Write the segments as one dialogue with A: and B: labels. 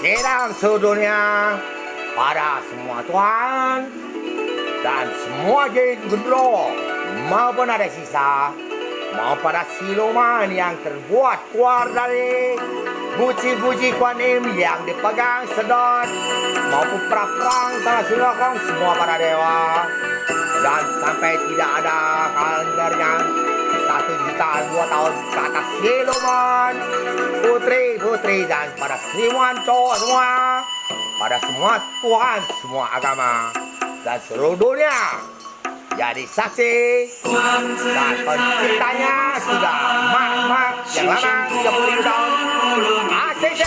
A: Sedang sedunia pada semua Tuhan dan semua jin gendro maupun ada sisa mau pada siluman yang terbuat keluar dari buci-buci Kuan Im yang dipegang sedot maupun perang salah silokong semua para dewa dan sampai tidak ada kalendernya 1 juta 2 tahun ke atas siluman putri-putri dan pada semua cowok semua pada semua Tuhan semua agama dan seluruh dunia jadi saksi dan penciptanya sudah mak yang lama 30.000 tahun ACC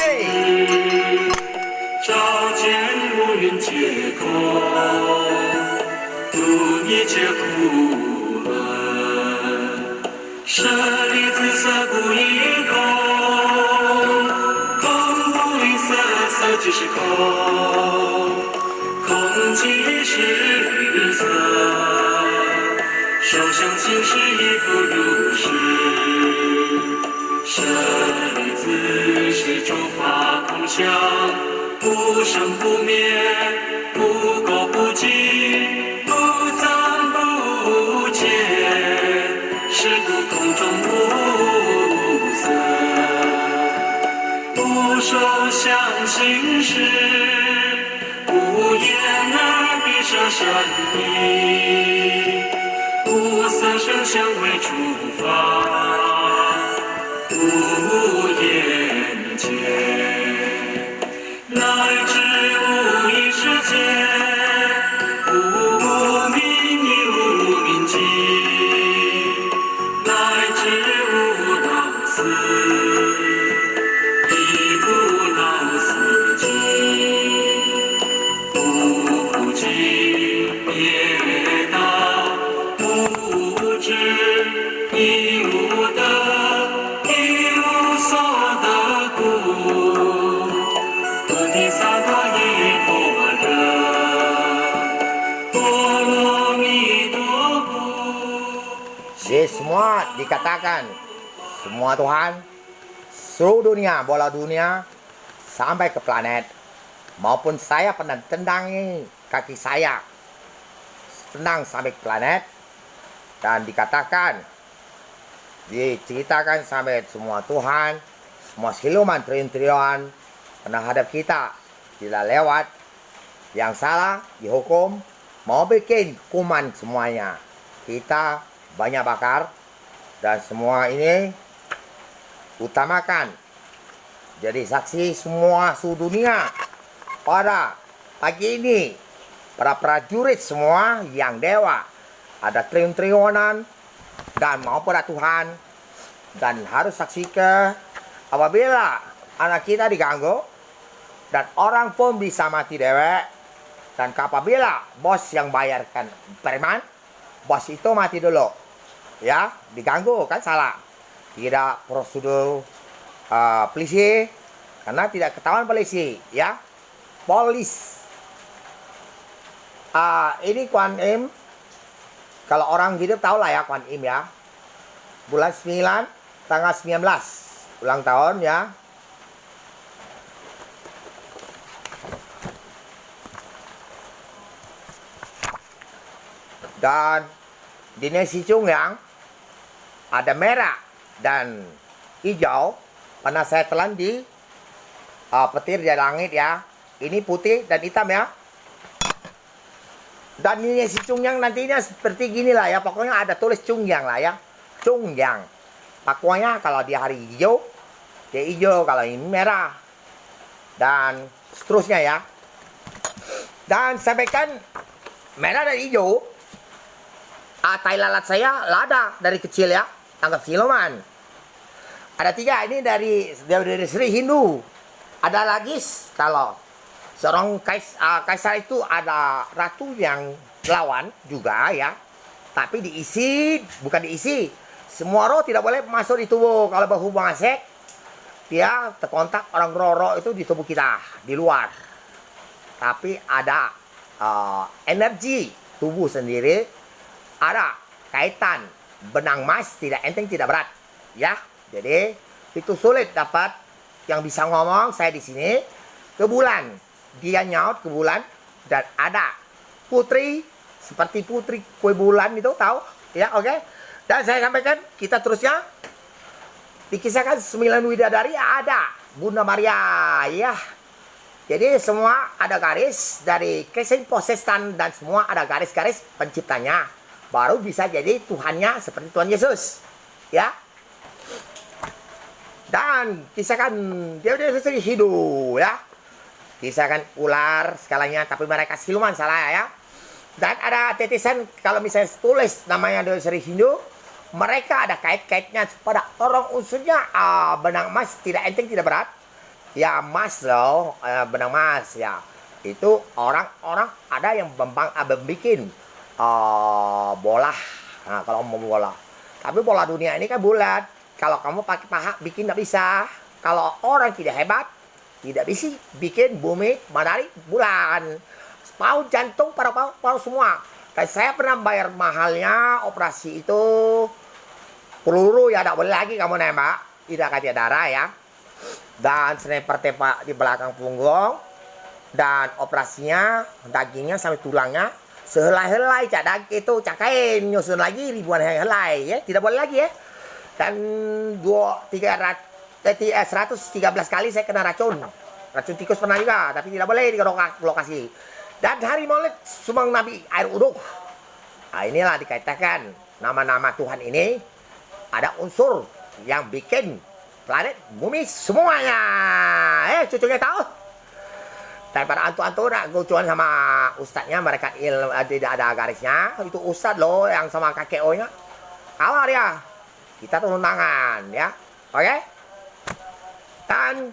B: 照见乌云皆空，度一切苦厄。舍利子色不异空，空不异色，色即是空，空即是色。受想行识亦复如是，舍利子是诸法空相。不生不灭，不垢不净，不脏不洁，是故空中无色，不受想行识，无眼耳鼻舌身意，无色声香味触法，无眼界。乃至无一世界，无明亦无明尽，乃至无老死，亦无老死尽，无苦尽也道，无智亦无得，亦无所得故。
A: Jadi semua dikatakan semua Tuhan seluruh dunia bola dunia sampai ke planet maupun saya pernah tendangi kaki saya tendang sampai ke planet dan dikatakan diceritakan sampai semua Tuhan semua siluman triliun-triliun pernah hadap kita tidak lewat yang salah dihukum mau bikin kuman semuanya kita banyak bakar dan semua ini utamakan jadi saksi semua seluruh dunia pada pagi ini para prajurit semua yang dewa ada triliun-triliunan dan mau pada Tuhan dan harus saksikan apabila anak kita diganggu dan orang pun bisa mati dewek dan apabila bos yang bayarkan preman bos itu mati dulu ya diganggu kan salah tidak prosedur polisi karena tidak ketahuan polisi ya polis ini Kuan Im kalau orang hidup tahu lah ya Kuan Im ya bulan 9 tanggal 19 ulang tahun ya dan di Nasi Cungyang ada merah dan hijau pernah saya telan di petir di langit ya ini putih dan hitam ya dan di Nasi Cungyang nantinya seperti gini lah ya pokoknya ada tulis Cungyang lah ya Cungyang pokoknya kalau di hari hijau dia hijau kalau ini merah dan seterusnya ya dan sampaikan merah dan hijau tai lalat saya lada dari kecil ya tangkap siluman ada 3 ini dari Sri Hindu ada lagi kalau seorang kaisar itu ada ratu yang lawan juga ya tapi diisi bukan diisi semua roh tidak boleh masuk di tubuh kalau berhubungan seks dia terkontak orang roh itu di tubuh kita di luar tapi ada energi tubuh sendiri ada kaitan benang emas tidak enteng tidak berat ya jadi itu sulit dapat yang bisa ngomong saya di sini ke bulan. Dia nyaut ke bulan dan ada putri seperti putri kue bulan itu, tahu? Ya, oke. Dan saya sampaikan kita terusnya dikisahkan 9 widadari ada Bunda Maria, ya. Jadi semua ada garis dari Kristen Protestan dan semua ada garis-garis penciptanya. Baru bisa jadi Tuhannya seperti Tuhan Yesus. Ya. Dan kisahkan dia sendiri hidup, ya. Kisahkan ular skalanya, tapi mereka siluman, salah ya. Dan ada titisan kalau misalnya tulis namanya Dewa Seri Hindu, mereka ada kait-kaitnya pada orang unsurnya benang emas, tidak enteng, tidak berat. Ya emas loh, benang emas ya. Itu orang-orang ada yang bikin bola. Nah, kalau mau bola. Tapi bola dunia ini kan bulat. Kalau kamu pakai paha bikin tidak bisa. Kalau orang tidak hebat, tidak bisa bikin bumi, matahari, bulan. Paru jantung, paru semua. Dan saya pernah bayar mahalnya operasi itu. Peluru ya tidak boleh lagi kamu nembak. Tidak kasih darah ya. Dan sniper tembak di belakang punggung. Dan operasinya dagingnya sampai tulangnya sehelai-helai, cak daging itu cak kain nyusun lagi ribuan helai ya, tidak boleh lagi ya. Dan 113 kali saya kena racun tikus pernah juga, tapi tidak boleh di lokasi. Dan hari Maulid sumbang Nabi air uduk. Nah, inilah dikaitkan nama-nama Tuhan ini ada unsur yang bikin planet bumi semuanya. Cucunya tahu. Daripada antu-antu nak gucuan sama ustadznya, mereka tidak ada garisnya. Itu ustadz loh yang sama KKO-nya. Kalah dia. Kita turun tangan ya. Oke? Dan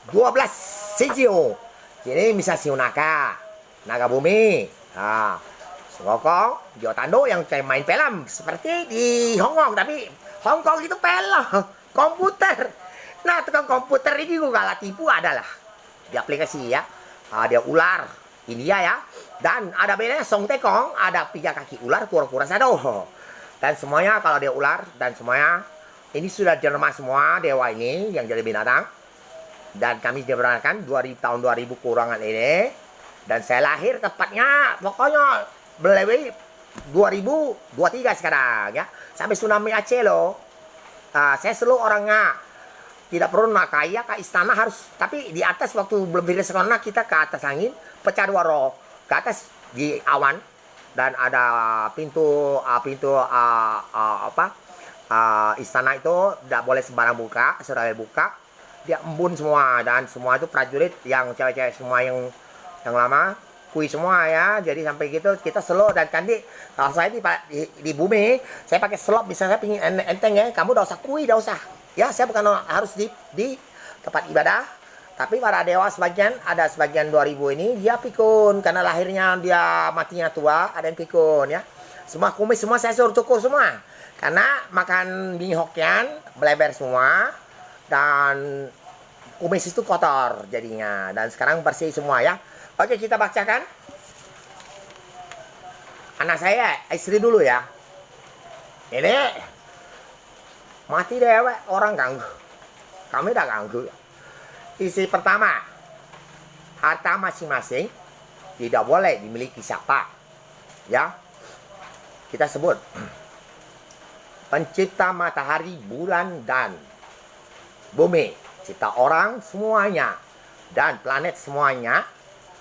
A: 12 Sijio. Jadi bisa Siunaka, naga bumi. Nah, Sengokong, Jotando yang main film seperti di Hong Kong, tapi Hong Kong itu film komputer. Nah, tukang komputer ini juga gak tipu adalah di aplikasi ya. Dia ular India ya. Dan ada bedanya Song Tekong, ada 3 kaki ular, kura-kura satu. Dan semuanya kalau dia ular dan semuanya ini sudah jerman semua dewa ini yang jadi binatang. Dan kami diberangkatkan tahun 2000 kurangan ini. Dan saya lahir tepatnya pokoknya lebih 2023 sekarang ya. Sampai tsunami Aceh loh. Saya selalu orangnya tidak perlu nak kaya ke istana harus, tapi di atas waktu belum virus corona kita ke atas angin, pecah 2 roh. Ke atas di awan dan ada pintu istana itu tidak boleh sembarang buka, sudah buka dia embun semua dan semua itu prajurit yang cewek-cewek semua yang lama kui semua ya. Jadi sampai gitu kita slow dan kandi. Kalau saya di bumi saya pakai slop, bisa saya pingin enteng ya, kamu udah usah kui, udah usah ya. Saya bukan harus di tempat ibadah, tapi para dewa sebagian, ada sebagian 2000 ini dia pikun karena lahirnya dia matinya tua, ada yang pikun ya. Semua kumis semua saya suruh cukur semua karena makan mie Hokian beleber semua dan kumis itu kotor jadinya, dan sekarang bersih semua ya. Oke, kita bacakan. Anak saya istri dulu ya. Ini mati dewek orang ganggu, kami udah ganggu. Isi pertama, harta masing-masing tidak boleh dimiliki siapa ya. Kita sebut pencipta matahari, bulan dan bumi, cipta orang semuanya dan planet semuanya.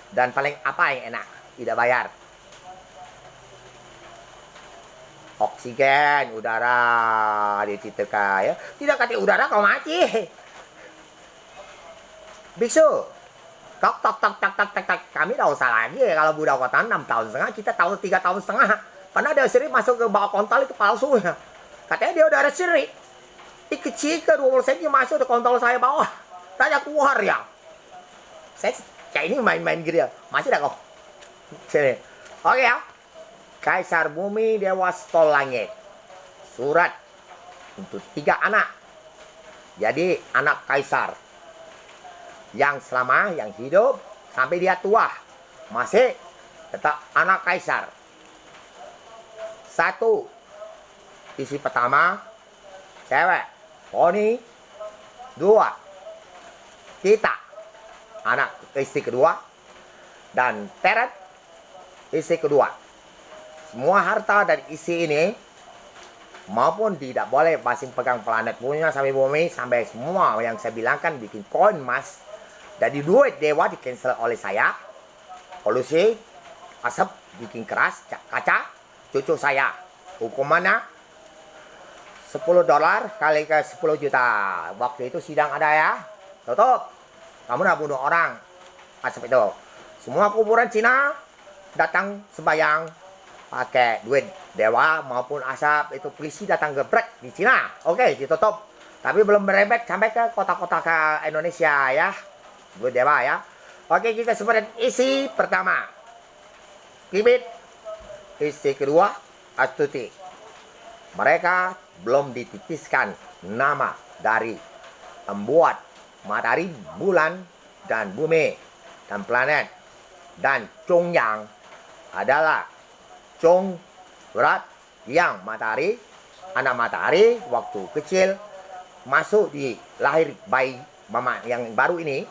A: Dan paling apa yang enak, tidak bayar. Oksigen, udara diciptakan ya. Tidak kata udara kau mati. Biksu, tok. Kami tidak usah lagi kalau budak kota 6 tahun setengah, kita tahu 3 tahun setengah. Karena dia sering masuk ke bawah kontol itu palsu ya. Katanya dia udah ada siri. Kecil ke 20 cm masuk ke kontol saya bawah. Tanya keluar ya. Saya kayak ini main-main gitu ya. Masih dah kau. Sini. Oke ya. Kaisar bumi, dewa stol langit. Surat untuk 3 anak. Jadi anak kaisar yang selama yang hidup sampai dia tua masih tetap anak kaisar. 1. Isi pertama cewek, poni. 2. Kita anak istri kedua, dan Teret istri kedua. Semua harta dari isi ini maupun tidak boleh masing pegang planet punya sampai bumi, sampai semua yang saya bilangkan bikin koin emas dari duit dewa di cancel oleh saya, polusi, asap, bikin keras, kaca, cucu saya. Hukumannya $10 kali ke 10 juta. Waktu itu sidang ada ya. Tutup. Kamu udah bunuh orang. Asap itu. Semua kuburan Cina datang sembayang pakai duit dewa maupun asap itu, polisi datang gebrek di Cina. Oke, ditutup. Tapi belum merembet sampai ke kota-kota ke Indonesia ya. Duit dewa ya. Oke, kita sebarin isi pertama. Kibit. Isi kedua Astuti. Mereka belum ditipiskan nama dari membuat matahari, bulan, dan bumi, dan planet. Dan Chongyang adalah Chong berat yang matahari, anak matahari waktu kecil masuk di lahir bayi mama yang baru ini,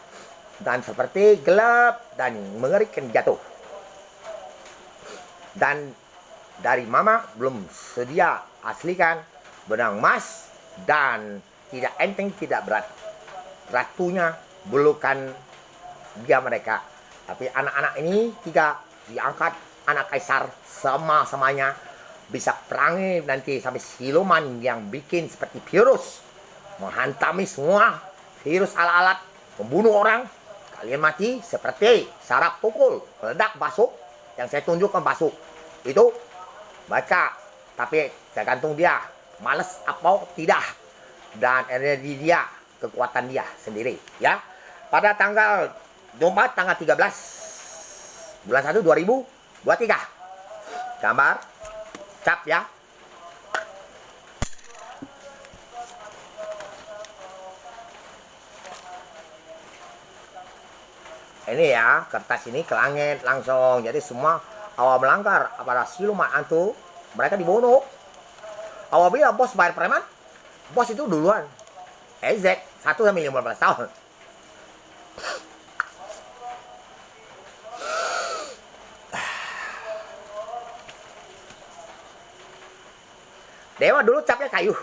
A: dan seperti gelap dan mengerikan jatuh. Dan dari mama belum sedia aslikan benang emas dan tidak enteng, tidak berat. Ratunya bukan dia mereka. Tapi anak-anak ini tiga diangkat anak kaisar sama-samanya bisa perangi nanti sampai siluman yang bikin seperti virus. Menghantami semua virus ala-alat, membunuh orang. Kalian mati seperti sarap pukul, meledak basuk. Yang saya tunjukkan basuk. Itu baca, tapi tergantung dia males apa tidak, dan energi dia, kekuatan dia sendiri ya. Pada tanggal Jumat tanggal 13 bulan 1 2023, gambar cap ya. Ini ya, kertas ini ke langit langsung. Jadi semua awal melanggar pada siluman hantu, mereka dibunuh. Apabila bos bayar preman, bos itu duluan. EZ 1 sampai 15 tahun. Dewa dulu capnya kayu.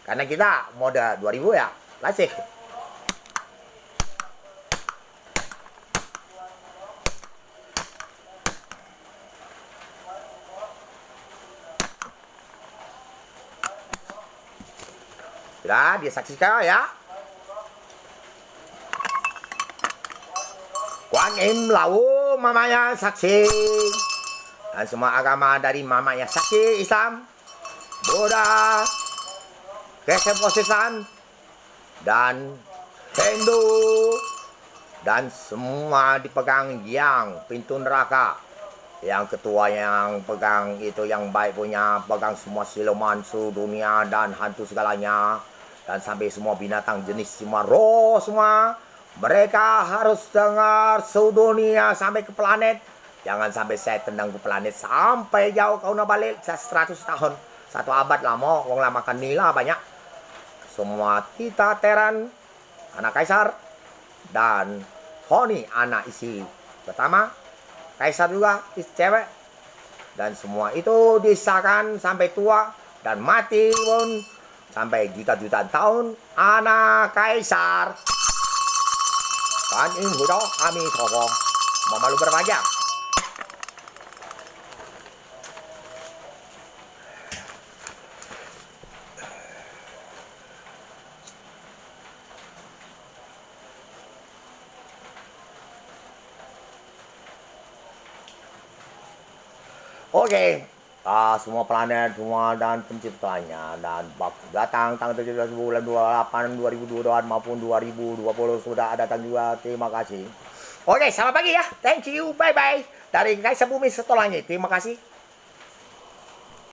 A: Karena kita mode 2000 ya, plastik. Sudah disaksikan ya. Kuan Im Lau mamanya saksi. Dan semua agama dari mamanya saksi, Islam, Buddha, Kristen, dan Hindu, dan semua dipegang yang pintu neraka. Yang ketua yang pegang itu yang baik punya, pegang semua siluman dunia dan hantu segalanya. Dan sampai semua binatang jenis semua roh semua. Mereka harus dengar dunia sampai ke planet. Jangan sampai saya tendang ke planet sampai jauh kau nak balik 100 tahun. 1 abad lama, orang lah makan nila banyak. Semua kita Teran, anak kaisar, dan Honi anak isi pertama, kaisar juga istri cewek. Dan semua itu disahkan sampai tua dan mati pun sampai juta-jutaan tahun anak kaisar. Kan ini sudah kami tolong memalu berbahagia. Oke, semua planet, semua dan penciptanya, dan datang tanggal 17 bulan 28 2022 maupun 2020 sudah datang juga. Terima kasih. Oke, selamat pagi ya. Thank you. Bye-bye. Dari Kaisar Bumi Setolangit. Terima kasih.